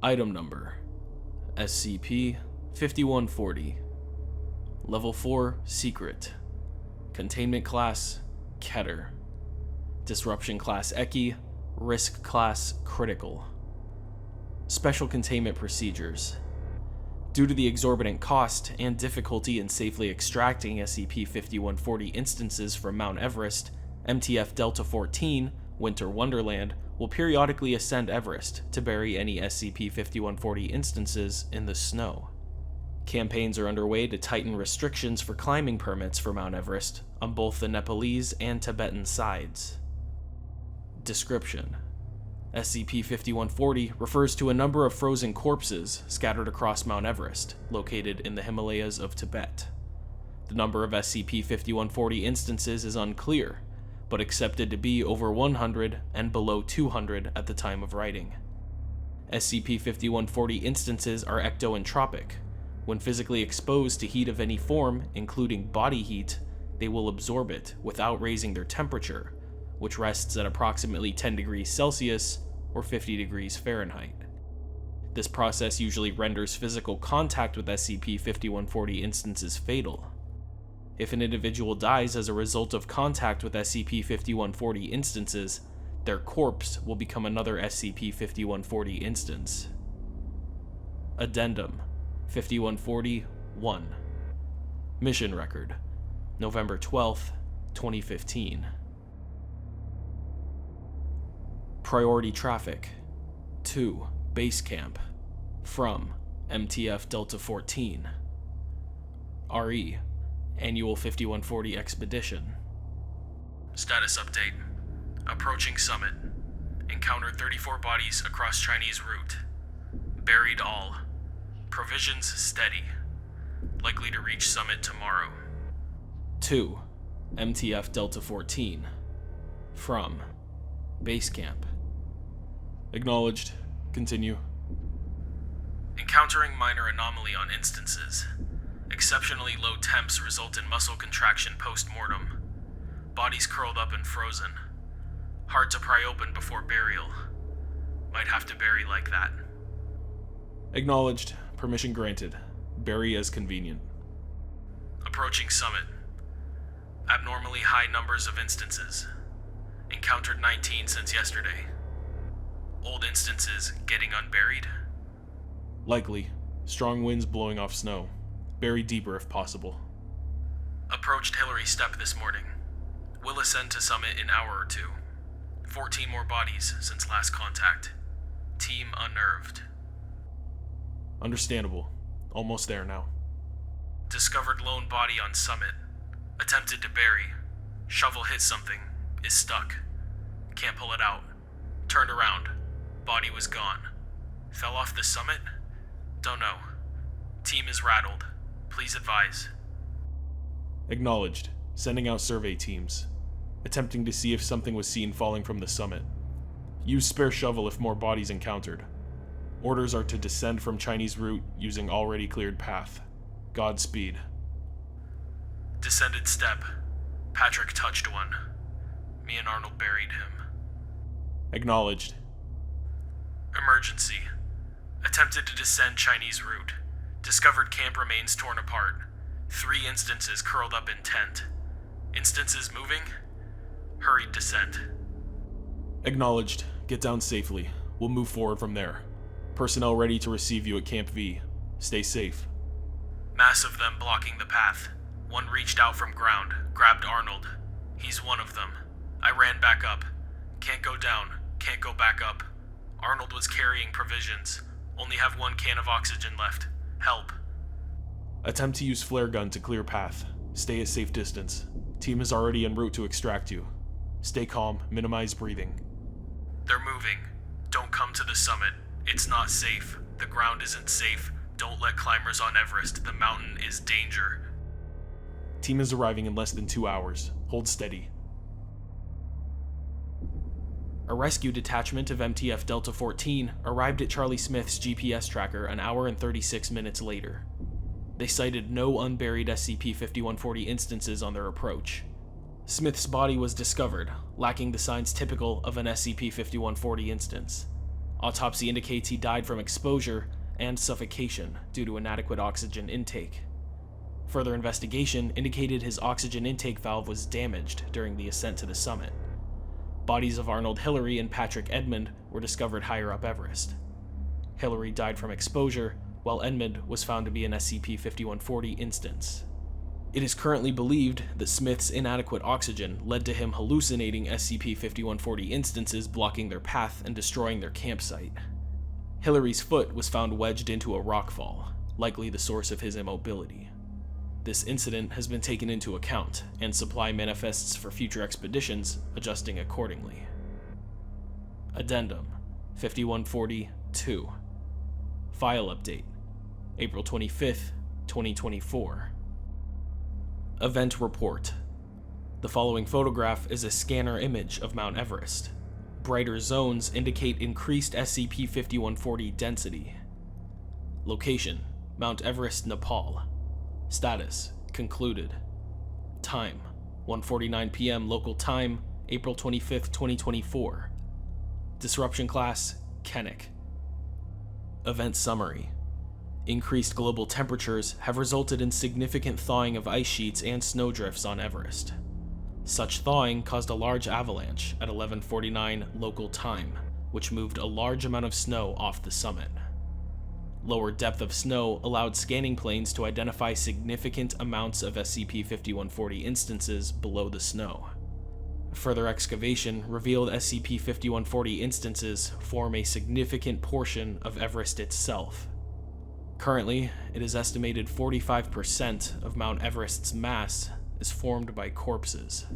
Item Number SCP-5140 Level 4 Secret Containment Class Keter Disruption Class Ecchi Risk Class Critical Special Containment Procedures. Due to the exorbitant cost and difficulty in safely extracting SCP-5140 instances from Mount Everest, MTF Delta-14, Winter Wonderland, will periodically ascend Everest to bury any SCP-5140 instances in the snow. Campaigns are underway to tighten restrictions for climbing permits for Mount Everest on both the Nepalese and Tibetan sides. Description: SCP-5140 refers to a number of frozen corpses scattered across Mount Everest, located in the Himalayas of Tibet. The number of SCP-5140 instances is unclear, but accepted to be over 100 and below 200 at the time of writing. SCP-5140 instances are ectoentropic. When physically exposed to heat of any form, including body heat, they will absorb it without raising their temperature, which rests at approximately 10 degrees Celsius or 50 degrees Fahrenheit. This process usually renders physical contact with SCP-5140 instances fatal. If an individual dies as a result of contact with SCP-5140 instances, their corpse will become another SCP-5140 instance. Addendum 5140-1 Mission Record November 12, 2015 Priority Traffic 2. Base Camp From MTF Delta-14 RE Annual 5140 Expedition. Status update. Approaching summit. Encountered 34 bodies across Chinese route. Buried all. Provisions steady. Likely to reach summit tomorrow. 2. MTF Delta-14 From Base Camp. Acknowledged. Continue. Encountering minor anomaly on instances. Exceptionally low temps result in muscle contraction post-mortem. Bodies curled up and frozen. Hard to pry open before burial. Might have to bury like that. Acknowledged. Permission granted. Bury as convenient. Approaching summit. Abnormally high numbers of instances. Encountered 19 since yesterday. Old instances getting unburied? Likely. Strong winds blowing off snow. Bury deeper if possible. Approached Hillary Step this morning. Will ascend to summit in hour or two. 14 more bodies since last contact. Team unnerved. Understandable. Almost there now. Discovered lone body on summit. Attempted to bury. Shovel hit something. Is stuck. Can't pull it out. Turned around. Body was gone. Fell off the summit? Don't know. Team is rattled. Please advise. Acknowledged. Sending out survey teams. Attempting to see if something was seen falling from the summit. Use spare shovel if more bodies encountered. Orders are to descend from Chinese route using already cleared path. Godspeed. Descended step. Patrick touched one. Me and Arnold buried him. Acknowledged. Emergency. Attempted to descend Chinese route. Discovered camp remains torn apart. 3 instances curled up in tent. Instances moving? Hurried descent. Acknowledged. Get down safely. We'll move forward from there. Personnel ready to receive you at Camp V. Stay safe. Mass of them blocking the path. One reached out from ground, grabbed Arnold. He's one of them. I ran back up. Can't go down, can't go back up. Arnold was carrying provisions. Only have 1 can of oxygen left. Help. Attempt to use flare gun to clear path. Stay at safe distance. Team is already en route to extract you. Stay calm, minimize breathing. They're moving. Don't come to the summit. It's not safe. The ground isn't safe. Don't let climbers on Everest. The mountain is danger. Team is arriving in less than 2 hours. Hold steady. A rescue detachment of MTF Delta-14 arrived at Charlie Smith's GPS tracker an hour and 36 minutes later. They cited no unburied SCP-5140 instances on their approach. Smith's body was discovered, lacking the signs typical of an SCP-5140 instance. Autopsy indicates he died from exposure and suffocation due to inadequate oxygen intake. Further investigation indicated his oxygen intake valve was damaged during the ascent to the summit. Bodies of Arnold Hillary and Patrick Edmund were discovered higher up Everest. Hillary died from exposure, while Edmund was found to be an SCP-5140 instance. It is currently believed that Smith's inadequate oxygen led to him hallucinating SCP-5140 instances blocking their path and destroying their campsite. Hillary's foot was found wedged into a rockfall, likely the source of his immobility. This incident has been taken into account, and supply manifests for future expeditions, adjusting accordingly. Addendum 5140-2. File update April 25th, 2024. Event report. The following photograph is a scanner image of Mount Everest. Brighter zones indicate increased SCP-5140 density. Location: Mount Everest, Nepal. Status: concluded. Time: 1:49 p.m. local time, April 25th, 2024. Disruption class: Kennick. Event summary. Increased global temperatures have resulted in significant thawing of ice sheets and snowdrifts on Everest. Such thawing caused a large avalanche at 11:49 local time, which moved a large amount of snow off the summit. Lower depth of snow allowed scanning planes to identify significant amounts of SCP-5140 instances below the snow. Further excavation revealed SCP-5140 instances form a significant portion of Everest itself. Currently, it is estimated 45% of Mount Everest's mass is formed by corpses.